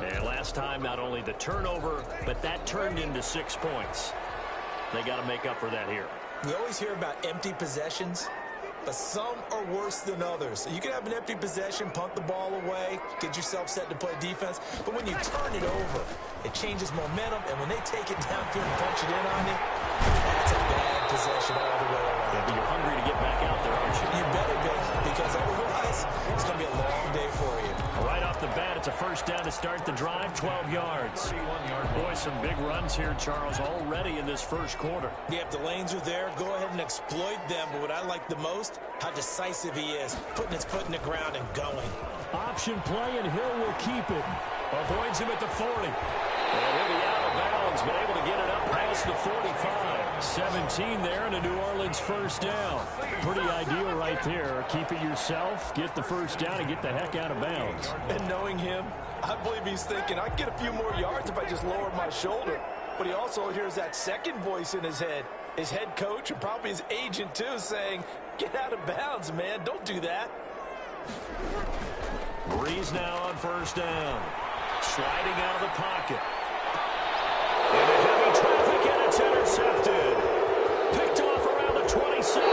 And last time, not only the turnover, but that turned into 6 points. They got to make up for that here. We always hear about empty possessions, but some are worse than others. You can have an empty possession, punt the ball away, get yourself set to play defense, but when you turn it over, it changes momentum, and when they take it down here and punch it in on you, that's a bad possession all the way around. Yeah, but you're hungry to get back out there, aren't you? You better be, because otherwise, it's going to be a long day for you. Right off the bat, it's a first down to start the drive, 12 yards. Boy, some big runs here, Charles, already in this first quarter. Yeah, if the lanes are there, go ahead and exploit them. But what I like the most, how decisive he is, putting his foot in the ground and going. Option play, and Hill will keep it. Avoids him at the 40. And he'll be out of bounds, but able to get it up past the 45. 17 there, and a New Orleans first down. Pretty ideal right there. Keep it yourself, get the first down, and get the heck out of bounds. And knowing him, I believe he's thinking, I can get a few more yards if I just lower my shoulder. But he also hears that second voice in his head, his head coach and probably his agent too, saying, get out of bounds, man. Don't do that. Breeze now on first down. Sliding out of the pocket. Into heavy traffic, and it's intercepted. Picked off around the 27.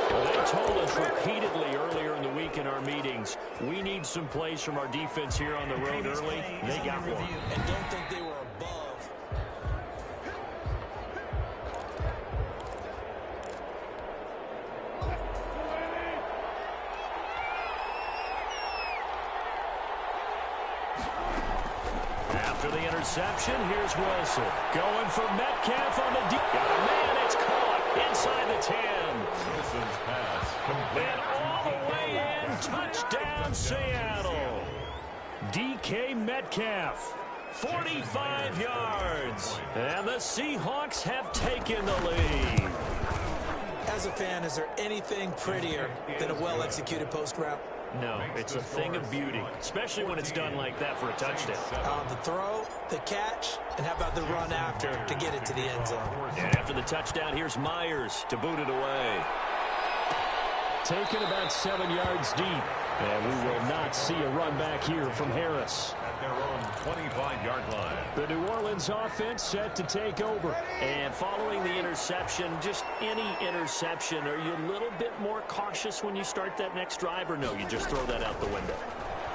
Well, they told us repeatedly earlier in the week in our meetings, we need some plays from our defense here on the road early. They got one. And don't think they were above. After the interception, here's Wilson. Going for Metcalf on the deep. Got a man, it's caught inside the 10. Wilson's pass. And all the way in, touchdown Seattle. DK Metcalf, 45 yards. And the Seahawks have taken the lead. As a fan, is there anything prettier than a well-executed post route? No, it's a thing of beauty, especially when it's done like that for a touchdown. The throw, the catch, and how about the run after to get it to the end zone? And after the touchdown, here's Myers to boot it away. Taken about 7 yards deep. And we will not see a run back here from Harris. At their own 25-yard line. The New Orleans offense set to take over. And following the interception, just any interception, are you a little bit more cautious when you start that next drive, or no, you just throw that out the window?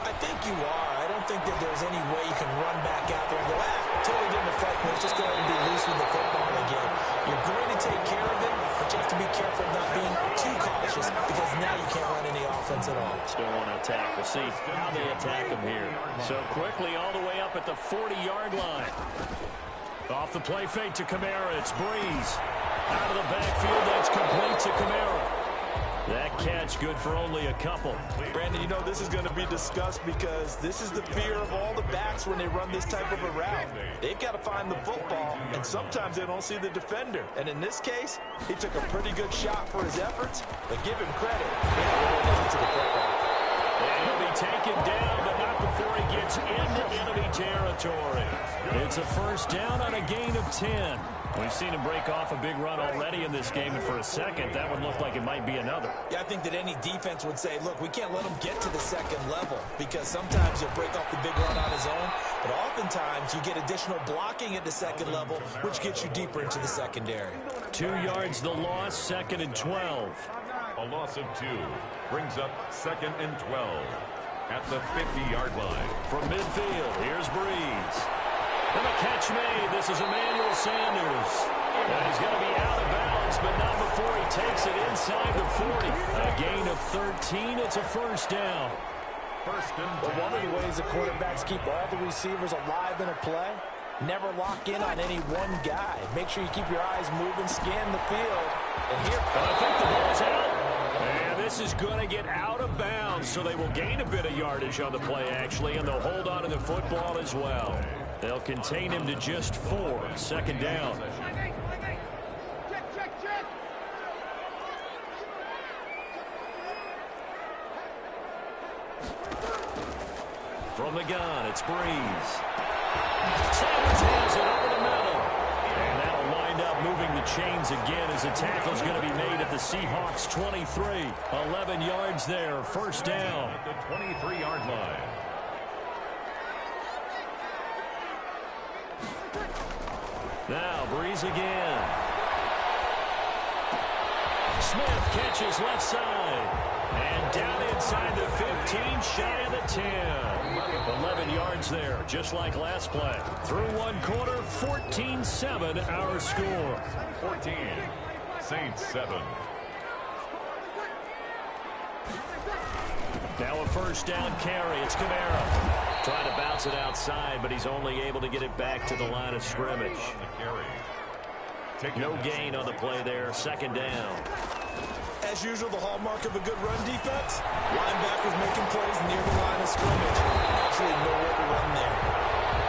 I think you are. I don't think that there's any way you can run back out there and go, totally didn't affect me. Let's just go ahead and be loose with the football again. You're going to take care of it, but you have to be careful of not being too cautious, because now you can't run any offense at all. Still want to attack. We'll see how they attack them here. So quickly all the way up at the 40-yard line. Off the play fake to Kamara. It's Breeze. Out of the backfield, that's complete to Kamara. That catch good for only a couple. Brandon, you know this is going to be discussed because this is the fear of all the backs when they run this type of a route. They've got to find the football, and sometimes they don't see the defender. And in this case, he took a pretty good shot for his efforts, but give him credit. To the football. And he'll be taken down, but not before he gets into enemy territory. It's a first down on a gain of 10. We've seen him break off a big run already in this game, and for a second, that one looked like it might be another. Yeah, I think that any defense would say, look, we can't let him get to the second level, because sometimes he'll break off the big run on his own, but oftentimes you get additional blocking at the second level, which gets you deeper into the secondary. 2 yards the loss, second and 12. A loss of 2 brings up second and 12 at the 50-yard line. From midfield, here's Breeze. And a catch made. This is Emmanuel Sanders. And he's going to be out of bounds, but not before he takes it inside the 40. A gain of 13. It's a first down. First and 10. But one of the ways the quarterbacks keep all the receivers alive in a play, never lock in on any one guy. Make sure you keep your eyes moving, scan the field. And here, I think the ball's out. And this is going to get out of bounds, so they will gain a bit of yardage on the play, actually, and they'll hold on to the football as well. They'll contain him to just 4. Second down. From the gun, it's Breeze. Sanders has it over the middle. And that'll wind up moving the chains again as the tackle's going to be made at the Seahawks 23. 11 yards there, first down. At the 23-yard line. Now Breeze again. Smith catches left side. And down inside the 15, shy of the 10. 11 yards there, just like last play. Through one quarter, 14-7 our score. 14, Saints 7. Now a first down carry. It's Kamara. Trying to bounce it outside, but he's only able to get it back to the line of scrimmage. No gain on the play there. Second down. As usual, the hallmark of a good run defense, linebackers making plays near the line of scrimmage. Absolutely nowhere to run there.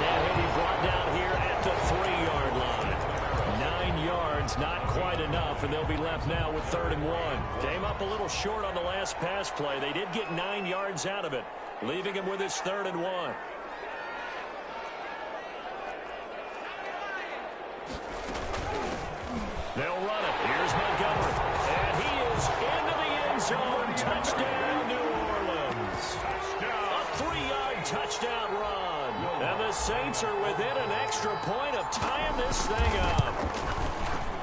And he'll be brought down here at the 3-yard line. 9 yards, not quite enough, and they'll be left now with 3rd and 1. Came up a little short on the last pass play. They did get 9 yards out of it, leaving him with his 3rd and 1. They'll run it. Here's Montgomery. And he is into the end zone. Touchdown, New Orleans. A 3-yard touchdown run. And the Saints are within an extra point of tying this thing up.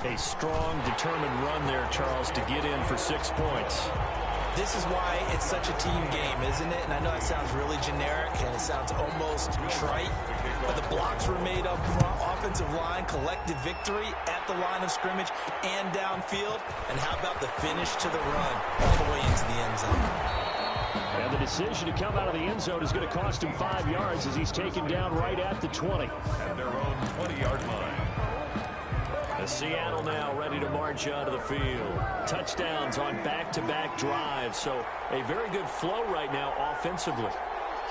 A strong, determined run there, Charles, to get in for 6 points. This is why it's such a team game, isn't it? And I know it sounds really generic and it sounds almost trite, but the blocks were made up front, offensive line, collective victory at the line of scrimmage and downfield. And how about the finish to the run all the way into the end zone? And the decision to come out of the end zone is going to cost him 5 yards as he's taken down right at the 20. At their own 20-yard line. Seattle now ready to march onto the field. Touchdowns on back-to-back drives, so a very good flow right now offensively.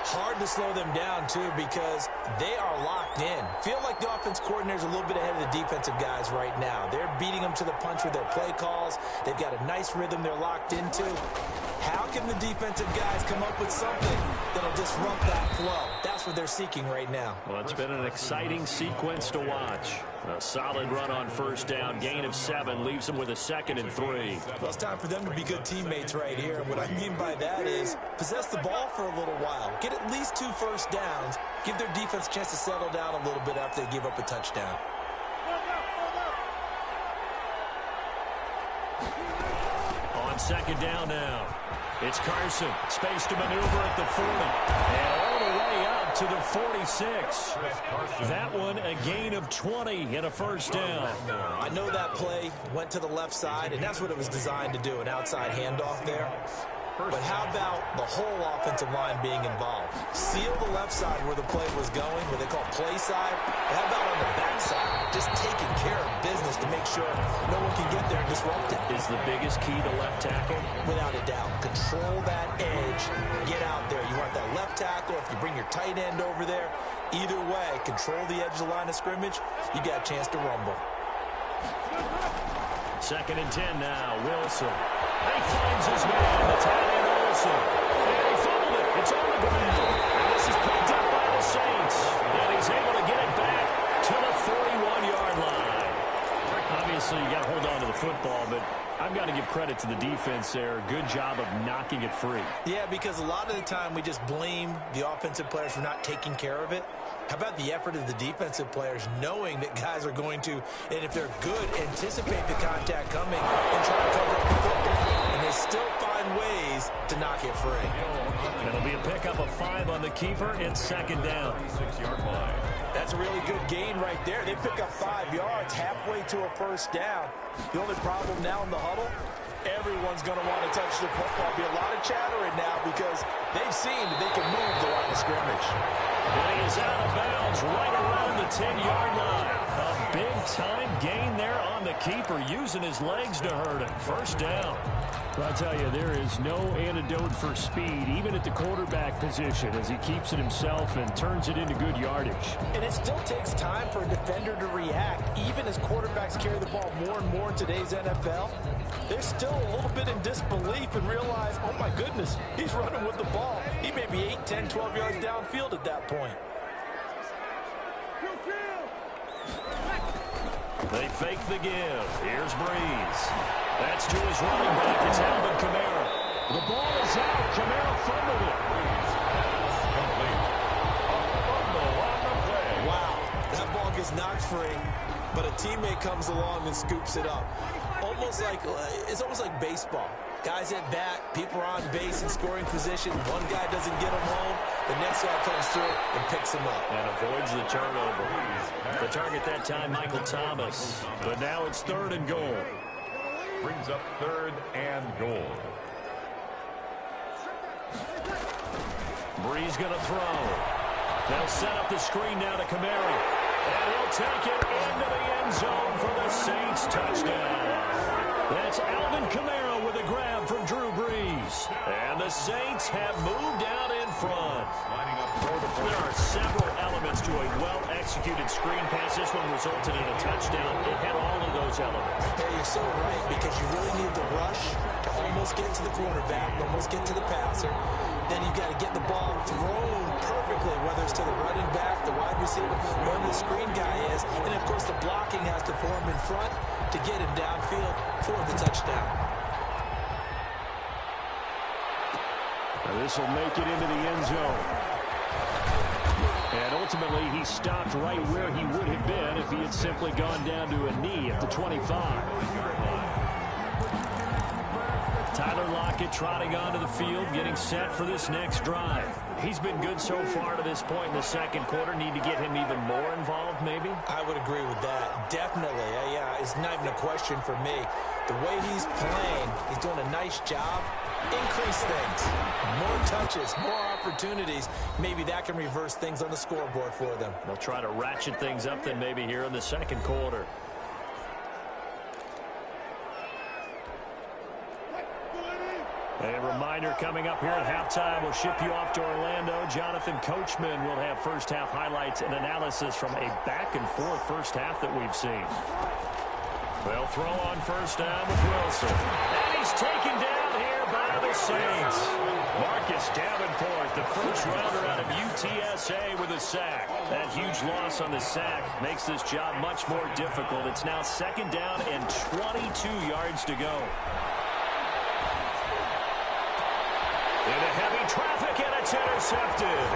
Hard to slow them down, too, because they are locked in. Feel like the offense coordinator's a little bit ahead of the defensive guys right now. They're beating them to the punch with their play calls. They've got a nice rhythm they're locked into. How can the defensive guys come up with something that'll disrupt that flow? That's what they're seeking right now. Well, it's been an exciting sequence to watch. A solid run on first down. Gain of 7 leaves them with a 2nd and 3. Well, it's time for them to be good teammates right here. And what I mean by that is possess the ball for a little while. Get at least 2 first downs. Give their defense a chance to settle down a little bit after they give up a touchdown. On second down now. It's Carson. Space to maneuver at the 40. And all the way up to the 46. That one a gain of 20 and a first down. I know that play went to the left side, and that's what it was designed to do, an outside handoff there. But how about the whole offensive line being involved? Seal the left side where the play was going, what they call play side. But how about on the back side? Just taking care of business to make sure no one can get there and disrupt it. Is the biggest key to left tackle? Without a doubt. Control that edge. Get out there. You want that left tackle. If you bring your tight end over there, either way, control the edge of the line of scrimmage. You got a chance to rumble. 2nd and 10 now. Wilson. He finds his man, the tight end Olsen. And he fumbled it. It's on the ground. And this is picked up by the Saints. And he's able to get it back to the 41-yard line. Obviously, you got to hold on to the football, but I've got to give credit to the defense there. Good job of knocking it free. Yeah, because a lot of the time we just blame the offensive players for not taking care of it. How about the effort of the defensive players knowing that guys are going to, and if they're good, anticipate the contact coming and try to cover up the football. And they still find ways to knock it free. It'll be a pickup of 5 on the keeper and second down. 6-yard line. That's a really good gain right there. They pick up 5 yards halfway to a first down. The only problem now in the huddle, everyone's going to want to touch the football. There'll be a lot of chattering now because they've seen that they can move the line of scrimmage. And he is out of bounds right around the 10-yard line. A big-time gain there on the keeper, using his legs to hurt him. First down. Well, I'll tell you, there is no antidote for speed, even at the quarterback position, as he keeps it himself and turns it into good yardage. And it still takes time for a defender to react, even as quarterbacks carry the ball more and more in today's NFL. They're still a little bit in disbelief and realize, oh my goodness, he's running with the ball. He may be 8, 10, 12 yards downfield at that point. They fake the give. Here's Breeze. That's to his running back. It's Alvin Kamara. The ball is out. Kamara fumbled it. Complete. A fumble on the play. Wow, that ball gets knocked free, but a teammate comes along and scoops it up. It's almost like baseball. Guys at bat, people are on base in scoring position. One guy doesn't get him home. The next guy comes through and picks him up. And avoids the turnover. The target that time, Michael Thomas. But now it's 3rd and goal. Brings up 3rd and goal. Breeze going to throw. They'll set up the screen now to Kamara. And he'll take it into the end zone for the Saints touchdown. That's Alvin Kamara with a grab from Drew Brees. And the Saints have moved out in front. There are several elements to a well-executed screen pass. This one resulted in a touchdown. It had all of those elements. Hey, you're so right, because you really need the rush to almost get to the quarterback, almost get to the passer. Then you've got to get the ball thrown perfectly, whether it's to the running back, the wide receiver, whoever the screen guy is. And, of course, the blocking has to form in front to get him downfield for the touchdown. Now this will make it into the end zone. And ultimately, he stopped right where he would have been if he had simply gone down to a knee at the 25. Tyler Lockett trotting onto the field, getting set for this next drive. He's been good so far to this point in the second quarter. Need to get him even more involved, maybe? I would agree with that. Definitely. Yeah, it's not even a question for me. The way he's playing, he's doing a nice job. Increase things. More touches, more opportunities. Maybe that can reverse things on the scoreboard for them. They'll try to ratchet things up then maybe here in the second quarter. A reminder coming up here at halftime. We'll ship you off to Orlando. Jonathan Coachman will have first-half highlights and analysis from a back-and-forth first half that we've seen. They'll throw on first down with Wilson. And he's taken down here by the Saints. Marcus Davenport, the first-rounder out of UTSA with a sack. That huge loss on the sack makes this job much more difficult. It's now 2nd down and 22 yards to go. Into heavy traffic, and it's intercepted.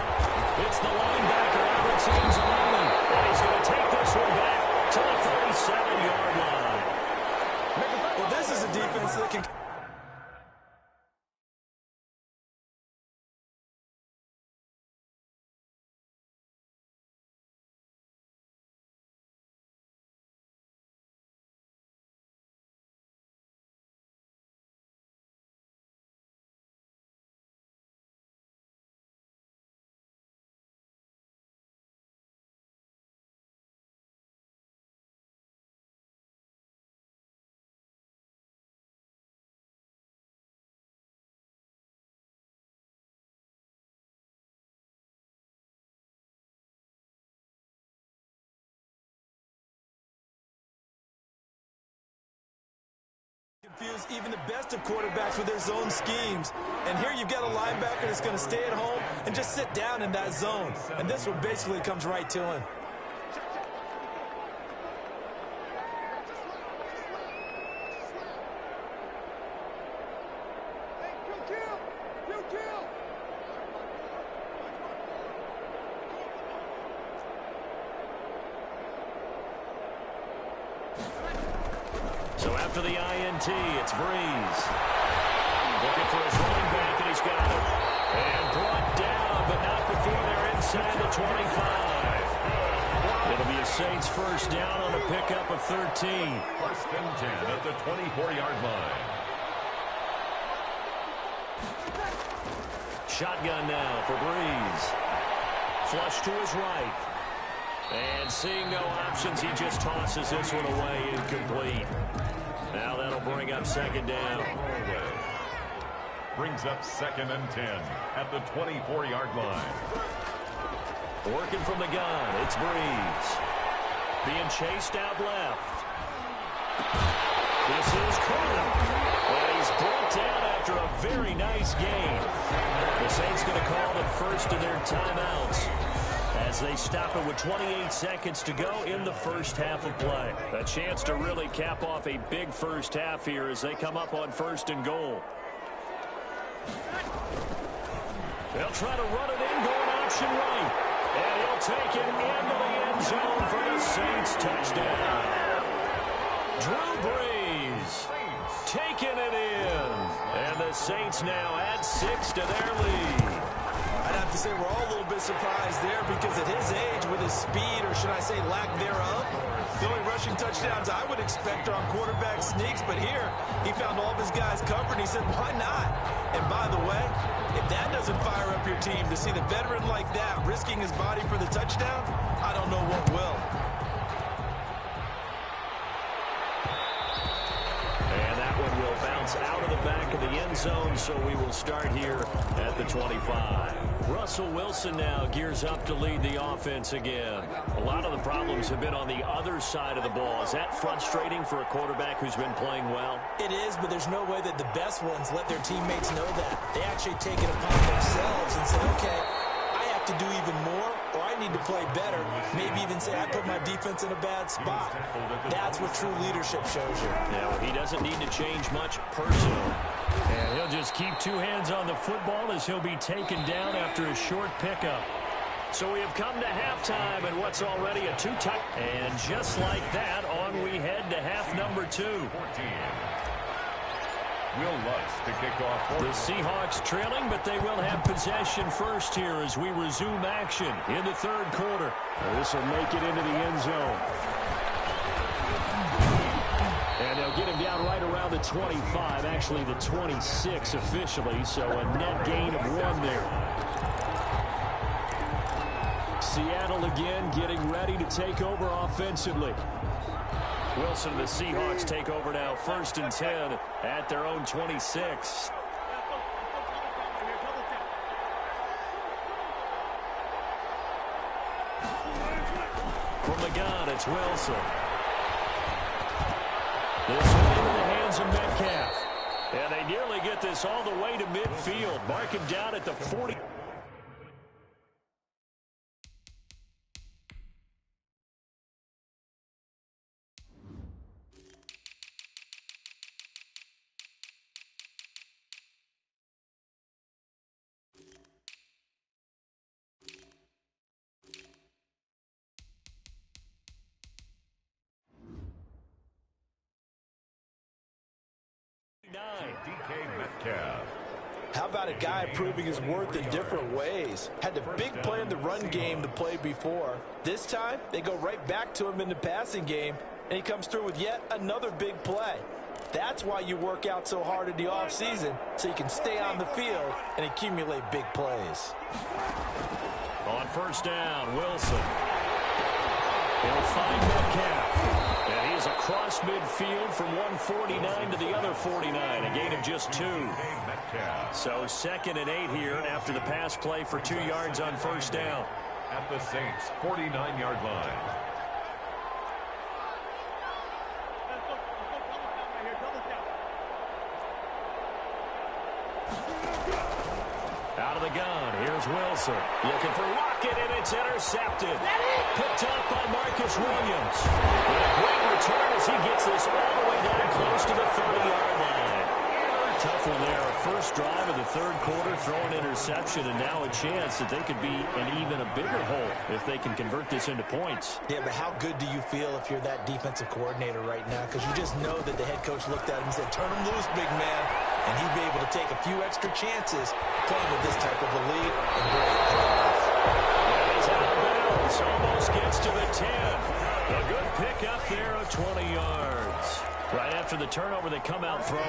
It's the linebacker, Albert Anzalone, and he's going to take this one back to the 37-yard line. Well, this is a defense that can... confuse even the best of quarterbacks with their zone schemes. And here you've got a linebacker that's going to stay at home and just sit down in that zone. And this one basically comes right to him. So after the INT, it's Breeze. Looking for his running back, and he's got it. And brought down, but not before they're inside the 25. It'll be a Saints first down on a pickup of 13. 1st and 10 at the 24-yard line. Shotgun now for Breeze. Flush to his right. And seeing no options, he just tosses this one away, incomplete. Now that'll bring up 2nd down. Brings up 2nd and 10 at the 24-yard line. Working from the gun, it's Breeze. Being chased out left. This is Carter. And he's brought down after a very nice game. The Saints going to call the first of their timeouts as they stop it with 28 seconds to go in the first half of play. A chance to really cap off a big first half here as they come up on 1st and goal. They'll try to run it in, going option right. And he'll take it into the end zone for the Saints touchdown. Drew Brees taking it in. And the Saints now add 6 to their lead. I'd have to say we're all a little bit surprised there because at his age, with his speed, or should I say lack thereof, the only rushing touchdowns I would expect are on quarterback sneaks. But here, he found all of his guys covered, and he said, why not? And by the way, if that doesn't fire up your team to see the veteran like that risking his body for the touchdown, I don't know what will. And that one will bounce out of the back of the end zone, so we will start here at the 25. Russell Wilson now gears up to lead the offense again. A lot of the problems have been on the other side of the ball. Is that frustrating for a quarterback who's been playing well? It is, but there's no way that the best ones let their teammates know that. They actually take it upon themselves and say, okay, I have to do even more, or I need to play better. Maybe even say I put my defense in a bad spot. That's what true leadership shows you. Now, he doesn't need to change much personally. And he'll just keep 2 hands on the football as he'll be taken down after a short pickup. So we have come to halftime and what's already a 2-touch. And just like that, on we head to half number 2. Will Lutz to kick off. The Seahawks trailing, but they will have possession first here as we resume action in the 3rd quarter. This will make it into the end zone. And they'll get him down right around the 25, actually the 26 officially, so a net gain of 1 there. Seattle again getting ready to take over offensively. Wilson and the Seahawks take over now, 1st and 10 at their own 26. From the gun, it's Wilson. This one into the hands of Metcalf. And they nearly get this all the way to midfield. Mark him down at the 40. DK Metcalf. How about a guy proving his worth in different ways? Had the big play in the run game to play before. This time, they go right back to him in the passing game, and he comes through with yet another big play. That's why you work out so hard in the offseason, so you can stay on the field and accumulate big plays. On 1st down, Wilson. He'll find Metcalf. And he's across midfield from 149 to the other 49, a gain of just 2. So 2nd and 8 here after the pass play for 2 yards on 1st down. At the Saints' 49-yard line. Out of the gun, here's Wilson. Looking for Lockett, and it's intercepted. Picked up by Marcus Williams. And a great return as he gets this all the way down close to the 30-yard line. Tough one there. First drive of the 3rd quarter, throwing interception, and now a chance that they could be in even a bigger hole if they can convert this into points. Yeah, but how good do you feel if you're that defensive coordinator right now? Because you just know that the head coach looked at him and said, turn him loose, big man. And he'd be able to take a few extra chances playing with this type of a lead and really pay off. He's out of bounds. Almost gets to the 10. A good pickup there of 20 yards. Right after the turnover, they come out throwing.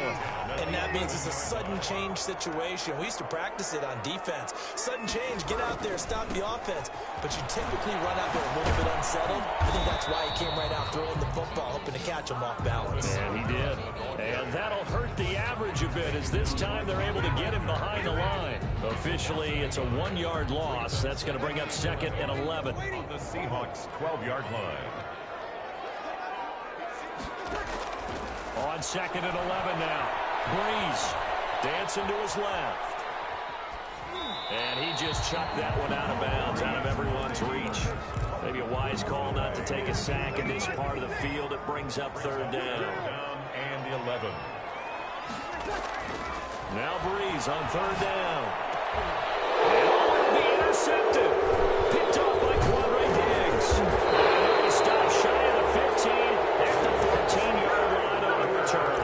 And that means it's a sudden change situation. We used to practice it on defense. Sudden change, get out there, stop the offense. But you typically run out there a little bit unsettled. I think that's why he came right out throwing the football, hoping to catch him off balance. And he did. And that'll hurt the average a bit as this time they're able to get him behind the line. Officially, it's a 1-yard loss. That's going to bring up 2nd and 11. On the Seahawks' 12-yard line. On 2nd and 11 now. Brees dancing to his left. And he just chucked that one out of bounds, out of everyone's reach. Maybe a wise call not to take a sack in this part of the field. It brings up third down. And 11. Now Breeze on third down. And will be intercepted. Picked off by Quandre Diggs. And he stops shy of the 15 at the 14-yard line on a return.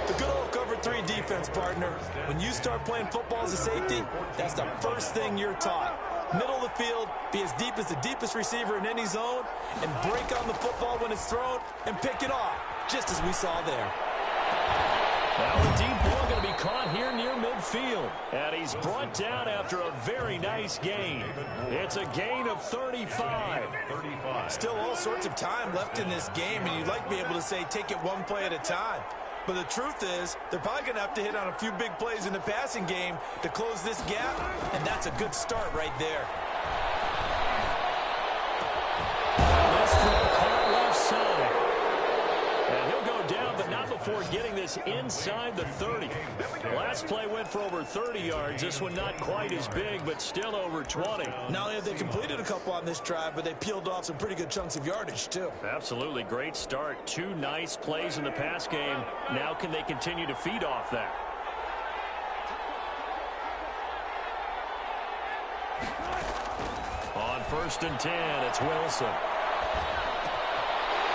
The good old cover 3 defense, partner. When you start playing football as a safety, that's the first thing you're taught. Middle of the field, be as deep as the deepest receiver in any zone, and break on the football when it's thrown and pick it off, just as we saw there. Now the deep ball going to be caught here near midfield. And he's brought down after a very nice gain. It's a gain of 35. Still all sorts of time left in this game, and you'd like to be able to say take it one play at a time. But the truth is, they're probably going to have to hit on a few big plays in the passing game to close this gap, and that's a good start right there. This throw caught left side. And he'll go down, but not before getting this inside the 30. Last play went for over 30 yards. This one not quite as big, but still over 20. Not only have they completed a couple on this drive, but they peeled off some pretty good chunks of yardage, too. Absolutely great start. 2 nice plays in the pass game. Now can they continue to feed off that? On 1st and 10, it's Wilson.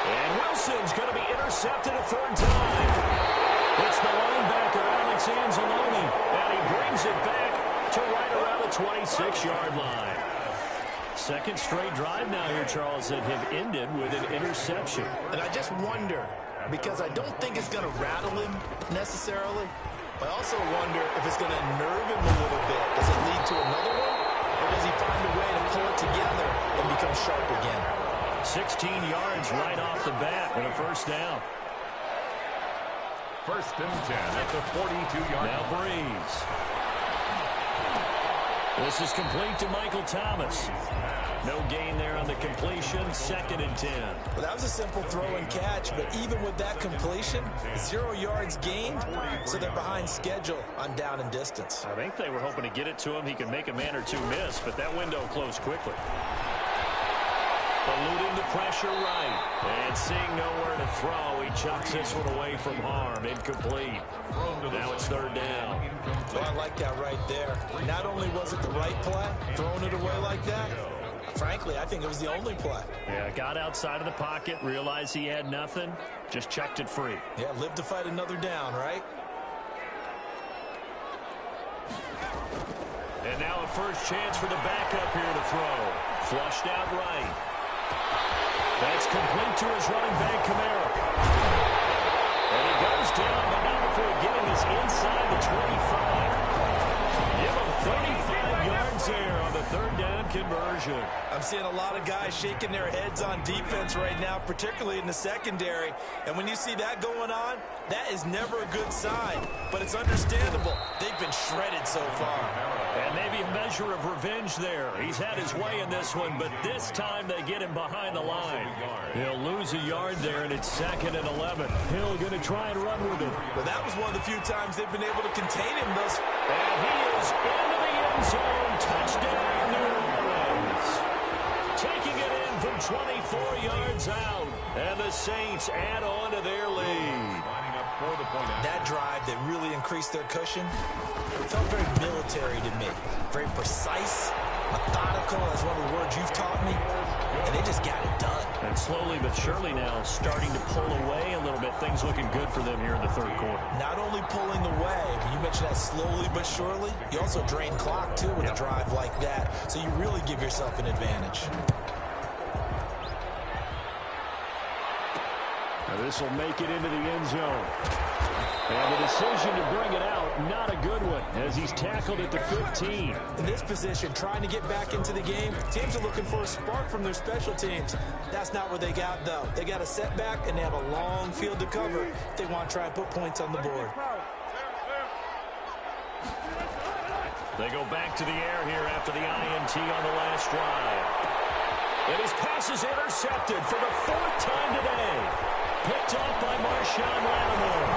And Wilson's going to be intercepted a 3rd time. It's the linebacker, Alex Anzalone, and he brings it back to right around the 26-yard line. Second straight drive now here, Charles, that have ended with an interception. And I just wonder, because I don't think it's going to rattle him necessarily, but I also wonder if it's going to nerve him a little bit. Does it lead to another one, or does he find a way to pull it together and become sharp again? 16 yards right off the bat and a 1st down. 1st and 10 at the 42-yard line. Now Breeze. This is complete to Michael Thomas. No gain there on the completion. 2nd and 10. Well, that was a simple throw and catch, but even with that completion, 0 yards gained, so they're behind schedule on down and distance. I think they were hoping to get it to him. He could make a man or two miss, but that window closed quickly. Eluding the pressure right. And seeing nowhere to throw, he chucks this one away from harm. Incomplete. Now it's 3rd down. So I like that right there. Not only was it the right play, throwing it away like that, frankly, I think it was the only play. Yeah, got outside of the pocket, realized he had nothing, just chucked it free. Yeah, live to fight another down, right? And now a first chance for the backup here to throw. Flushed out right. That's complete to his running back, Kamara. And he goes down, but not before getting this inside the 25. Give him 35 yards there on the 3rd down conversion. I'm seeing a lot of guys shaking their heads on defense right now, particularly in the secondary. And when you see that going on, that is never a good sign. But it's understandable. They've been shredded so far. And maybe a measure of revenge there. He's had his way in this one, but this time they get him behind the line. He'll lose a yard there, and it's 2nd and 11. Hill going to try and run with him. Well, that was one of the few times they've been able to contain him thus far. And he is into the end zone. Touchdown, New Orleans. Taking it in from 24 yards out. And the Saints add on to their lead. That drive that really increased their cushion felt very military to me. Very precise, methodical, that's one of the words you've taught me. And they just got it done. And slowly but surely now starting to pull away a little bit. Things looking good for them here in the 3rd quarter. Not only pulling away, but you mentioned that slowly but surely. You also drain clock, too, with a drive like that. So you really give yourself an advantage. Now this will make it into the end zone. And the decision to bring it out, not a good one, as he's tackled at the 15. In this position, trying to get back into the game, teams are looking for a spark from their special teams. That's not what they got, though. They got a setback, and they have a long field to cover if they want to try and put points on the board. They go back to the air here after the INT on the last drive. And his pass is intercepted for the 4th time today. Picked off by Marshawn Lattimore.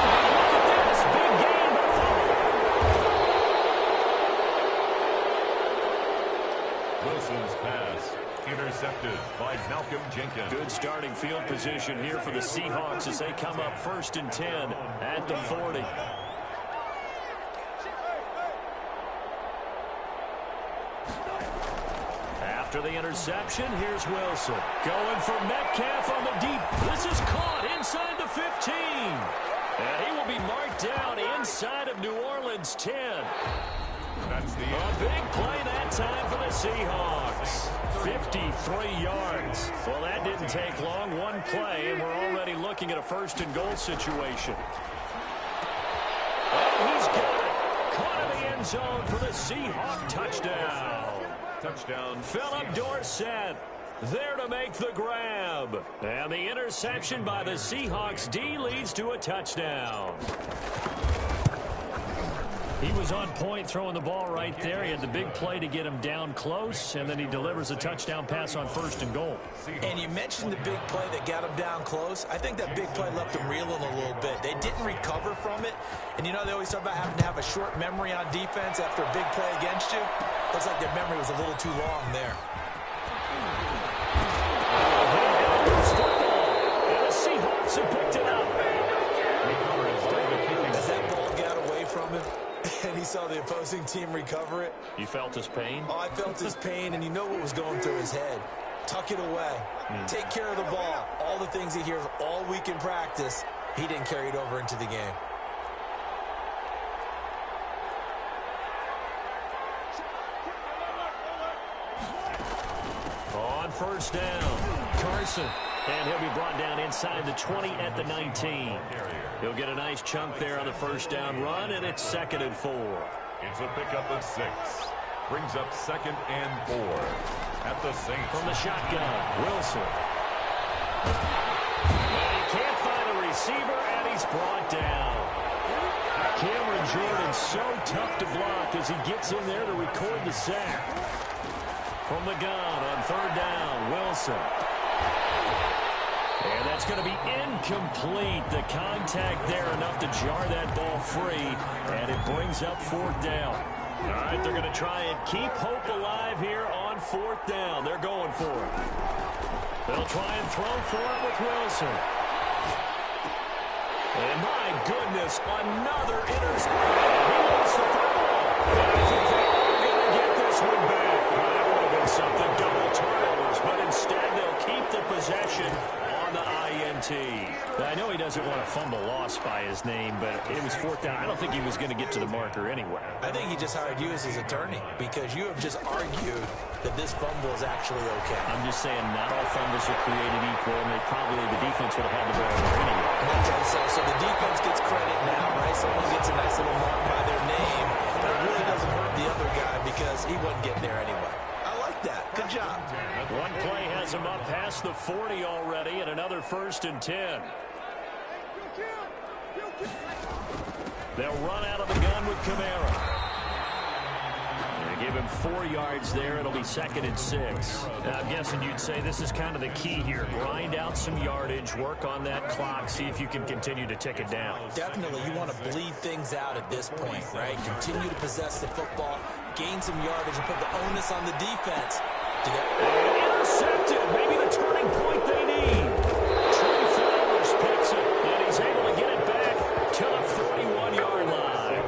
Look at this, big gain, but a fumble. Wilson's pass. Intercepted by Malcolm Jenkins. Good starting field position here for the Seahawks as they come up 1st and 10 at the 40. After the interception, here's Wilson. Going for Metcalf on the deep. This is caught inside the 15. And he will be marked down inside of New Orleans 10. That's the A big play that time for the Seahawks. 53 yards. Well, that didn't take long. One play, and we're already looking at a 1st and goal situation. Oh, he's got it. Caught in the end zone for the Seahawk touchdown. touchdown. Philip Dorsett there to make the grab. And the interception by the Seahawks D leads to a touchdown. He was on point throwing the ball right there. He had the big play to get him down close, and then he delivers a touchdown pass on 1st and goal. And you mentioned the big play that got him down close. I think that big play left him reeling a little bit. They didn't recover from it. And, you know, they always talk about having to have a short memory on defense after a big play against you. Looks like their memory was a little too long there. And the Seahawks have picked it up. As that ball got away from him, and he saw the opposing team recover it. You felt his pain? Oh, I felt his pain, and you know what was going through his head. Tuck it away. Take care of the ball. All the things he hears all week in practice, he didn't carry it over into the game. On 1st down, Carson. And he'll be brought down inside the 20 at the 19. He'll get a nice chunk there on the 1st down run, and it's 2nd and 4. It's a pickup of 6. Brings up 2nd and 4 at the Saints. From the shotgun, Wilson. And he can't find a receiver, and he's brought down. Cameron Jordan so tough to block as he gets in there to record the sack. From the gun on 3rd down, Wilson. And that's going to be incomplete. The contact there enough to jar that ball free, and it brings up 4th down. All right, they're going to try and keep hope alive here on 4th down. They're going for it. They'll try and throw for it with Wilson. And my goodness, another interception. He wants the football. And I think they're all going to get this one back. Well, that would have been something, double turnovers, but instead they'll keep the possession on the INT. I know he doesn't want a fumble lost by his name, but it was 4th down. I don't think he was going to get to the marker anyway. I think he just hired you as his attorney because you have just argued that this fumble is actually okay. I'm just saying not all fumbles are created equal, and the defense would have had the ball there anyway. Okay, so the defense gets credit now, right? Someone gets a nice little mark by their name, but it really doesn't hurt the other guy because he wasn't getting there anyway. I like that. Good job. One play has him up past the 40 already, and another 1st and 10. They'll run out of the gun with Kamara. They give him 4 yards there. It'll be 2nd and 6. I'm guessing you'd say this is kind of the key here. Grind out some yardage, work on that clock, see if you can continue to tick it down. Definitely, you want to bleed things out at this point, right? Continue to possess the football, gain some yardage, and put the onus on the defense. Intercepted. Maybe the turning point they need. Trey Flowers picks it, and he's able to get it back to the 41-yard line.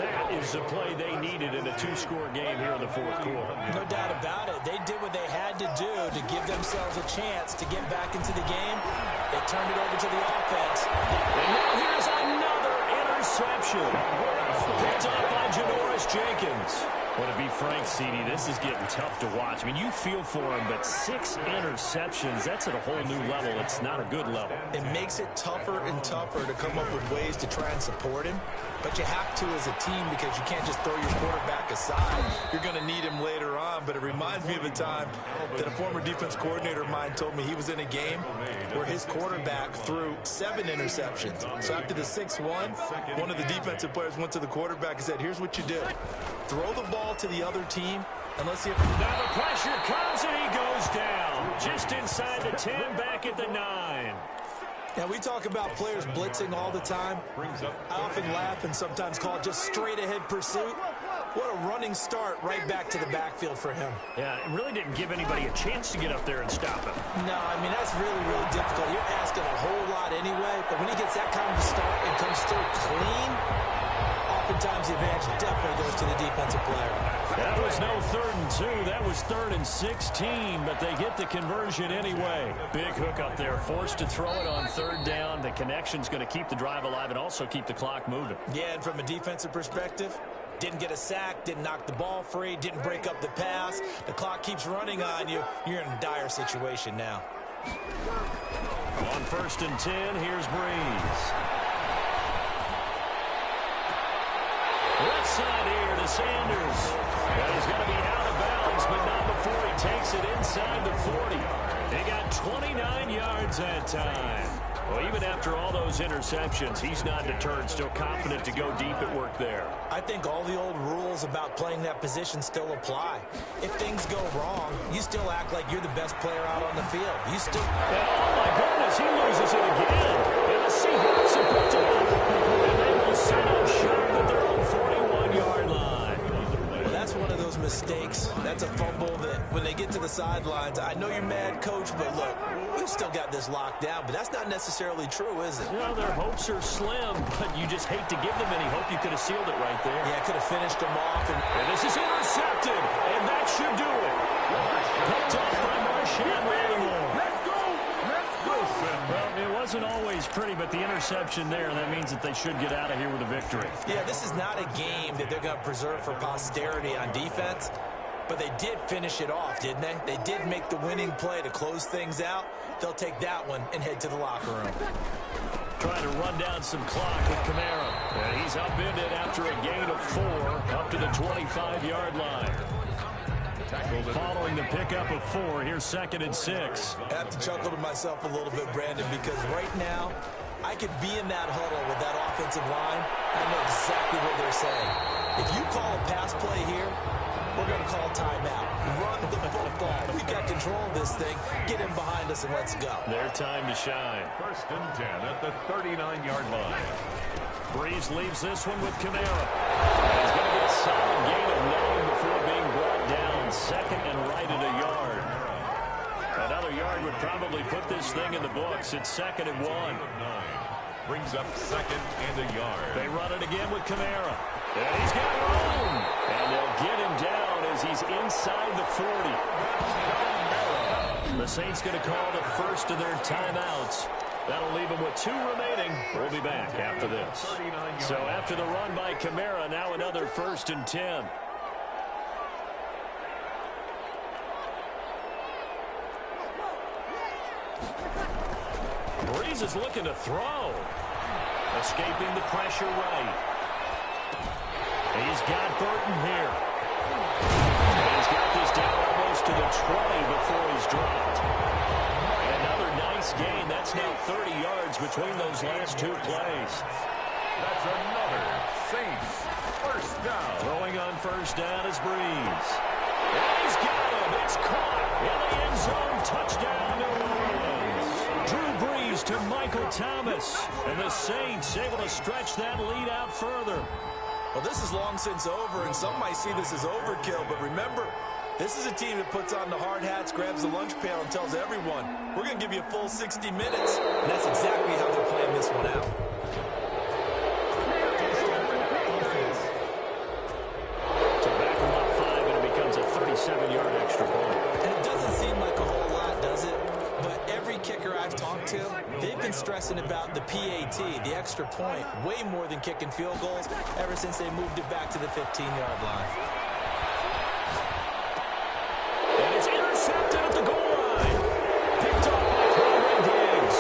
That is the play they needed in a 2-score game here in the 4th quarter. No doubt about it. They did what they had to do to give themselves a chance to get back into the game. They turned it over to the offense. And now here's another interception. Picked up by Janoris Jenkins. Well, to be frank, CD, this is getting tough to watch. I mean, you feel for him, but 6 interceptions, that's at a whole new level. It's not a good level. It makes it tougher and tougher to come up with ways to try and support him. But you have to as a team because you can't just throw your quarterback aside. You're going to need him later on. But it reminds me of a time that a former defense coordinator of mine told me he was in a game where his quarterback threw 7 interceptions. So after the 6th one of the defensive players went to the quarterback and said, here's what you do. Throw the ball to the other team, and let's see if... Now the pressure comes, and he goes down. Just inside the 10, back at the 9. Now, we talk about players blitzing all the time. I often laugh and sometimes call it just straight-ahead pursuit. What a running start right back to the backfield for him. Yeah, it really didn't give anybody a chance to get up there and stop him. No, I mean, that's really, really difficult. You're asking a whole lot anyway, but when he gets that kind of a start and comes through clean, oftentimes the advantage definitely goes to the defensive player. That was no 3rd and 2. That was 3rd and 16, but they get the conversion anyway. Big hook up there, forced to throw it on 3rd down. The connection's going to keep the drive alive and also keep the clock moving. Yeah, and from a defensive perspective, didn't get a sack, didn't knock the ball free, didn't break up the pass. The clock keeps running on you. You're in a dire situation now. On 1st and 10, here's Breeze. Left side here to Sanders. And he's going to be out of bounds, but not before he takes it inside the 40. He got 29 yards that time. Well, even after all those interceptions, he's not deterred, still confident to go deep at work there. I think all the old rules about playing that position still apply. If things go wrong, you still act like you're the best player out on the field. You still... And oh, my goodness, he loses it again. And the Seahawks have picked it up. And they will set up short at their own 41-yard line. Well, that's one of those mistakes. That's a fumble that when they get to the sidelines, I know you're mad, Coach, but look, we've still got this locked down, but that's not necessarily true, is it? You know, their hopes are slim, but you just hate to give them any hope. You could have sealed it right there. Yeah, could have finished them off. And this is intercepted, and that should do it. Picked off by Marshawn Lattimore. Let's go! Let's go, son. Well, it wasn't always pretty, but the interception there, that means that they should get out of here with a victory. Yeah, this is not a game that they're going to preserve for posterity on defense. But they did finish it off, didn't they? They did make the winning play to close things out. They'll take that one and head to the locker room. Trying to run down some clock with Kamara. And he's upended after a gain of 4 up to the 25-yard line. Following the pickup of 4, here's 2nd and 6. I have to chuckle to myself a little bit, Brandon, because right now I could be in that huddle with that offensive line. I know exactly what they're saying. If you call a pass play here, we're going to call timeout. Run the football. We've got control of this thing. Get in behind us and let's go. Their time to shine. 1st and 10 at the 39-yard line. Breeze leaves this one with Kamara. He's going to get a solid gain of 9 before being brought down. 2nd and right at a yard. Another yard would probably put this thing in the books. It's 2nd and 1. Brings up 2nd and a yard. They run it again with Kamara. And he's got room. And they'll get him down as he's inside the 40. The Saints going to call the first of their timeouts. That'll leave them with 2 remaining. We'll be back after this. So after the run by Kamara, now another 1st and 10. Breeze is looking to throw. Escaping the pressure right. He's got Burton here. And he's got this down almost to the 20 before he's dropped. Another nice gain. That's now 30 yards between those last 2 plays. That's another Saints 1st down. Throwing on 1st down is Breeze. And he's got him. It's caught in the end zone. Touchdown, New Orleans. Drew Brees to Michael Thomas. And the Saints able to stretch that lead out further. Well, this is long since over, and some might see this as overkill. But remember, this is a team that puts on the hard hats, grabs the lunch pail, and tells everyone, we're going to give you a full 60 minutes. And that's exactly how they're playing this one out. So back from about 5, and it becomes a 37-yard extra point. And it doesn't seem like a whole lot, does it? But every kicker I've talked to, they've been stressing about the PAT, the extra point, way more than kicking field goals ever since they moved it back to the 15-yard line. And it's intercepted at the goal line. Picked off by Cameron Diggs.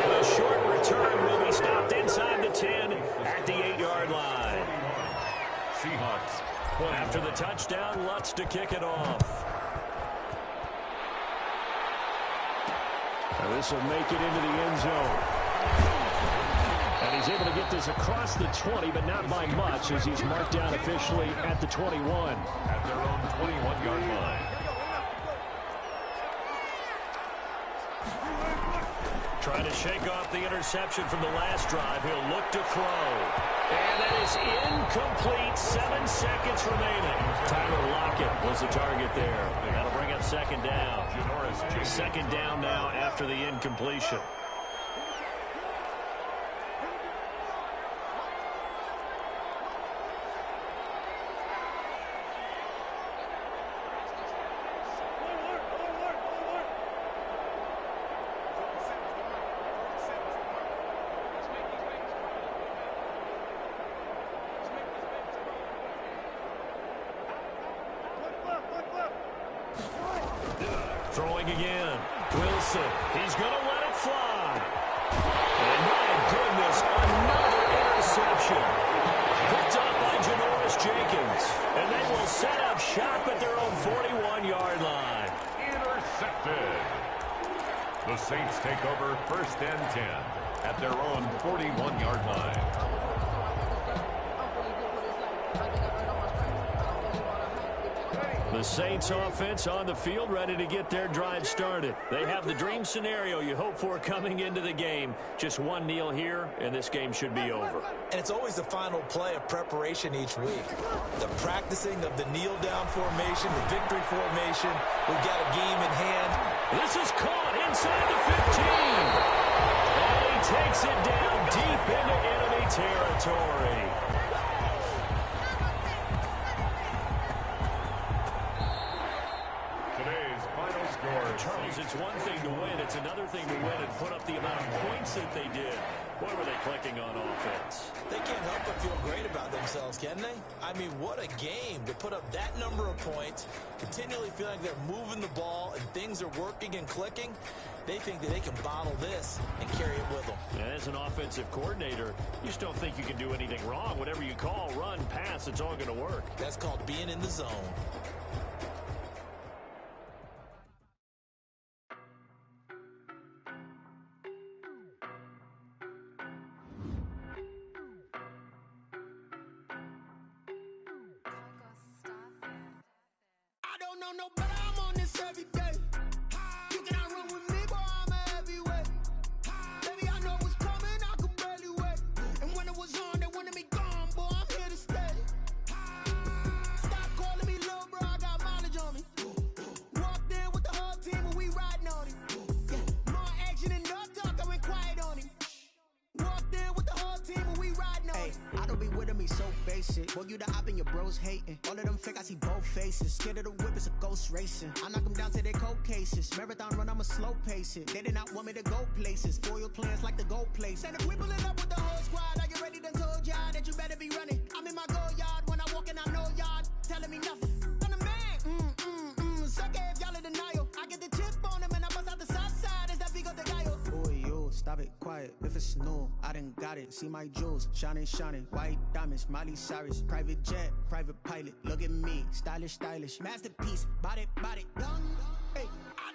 And a short return will be stopped inside the 10 at the 8-yard line. Seahawks. After the touchdown, Lutz to kick it off. This will make it into the end zone. And he's able to get this across the 20, but not by much, as he's marked down officially at the 21. At their own 21-yard line. Trying to shake off the interception from the last drive. He'll look to throw. And that is incomplete. 7 seconds remaining. Tyler Lockett was the target there. That'll bring up second down. Second down now after the incompletion. Throwing again. Wilson. He's going to let it fly. And my goodness, another interception. Picked up by Janoris Jenkins. And they will set up shop at their own 41-yard line. Intercepted. The Saints take over 1st and 10 at their own 41-yard line. The Saints offense on the field, ready to get their drive started. They have the dream scenario you hope for coming into the game. Just one kneel here, and this game should be over. And it's always the final play of preparation each week. The practicing of the kneel-down formation, the victory formation. We've got a game in hand. This is caught inside the 15. And he takes it down deep into enemy territory. Charles, it's one thing to win. It's another thing to win and put up the amount of points that they did. What were they clicking on offense? They can't help but feel great about themselves, can they? I mean, what a game to put up that number of points, continually feeling like they're moving the ball and things are working and clicking. They think that they can bottle this and carry it with them. And as an offensive coordinator, you just don't think you can do anything wrong. Whatever you call, run, pass, it's all going to work. That's called being in the zone. No, but I'm on this every day. You cannot run with me, boy, I'm a heavyweight. Baby, I know what's coming, I could barely wait. And when it was on, they wanted me gone, boy, I'm here to stay. Stop calling me little bro, I got mileage on me. Walked in with the whole team and we riding on him. Yeah. More action and no talk, I went quiet on him. Walked in with the whole team and we riding on him. I don't be with him, he's so basic. Boy, you the op and your bros hating. All of them fake, I see both faces. Scared of the whip, it's a ghost racing. I knock them down to their cold cases. Marathon run, I'ma slow pace it. They did not want me to go places. Foil plans like the go place. And if we pulling up with the whole squad, are you ready to told y'all that you better be running? I'm in my go yard, when I walk in, I know y'all telling me nothing. I'm the man, suck it if y'all in denial. I get the chip on them and I bust out the south side, is that Vigo de Gallo? Boy, yo, stop it, quiet. If it's new, I done got it. See my jewels, shining, shining. White diamonds, Miley Cyrus. Private jet, private pilot. Look at me, stylish, stylish. Masterpiece, body, done. Hey, I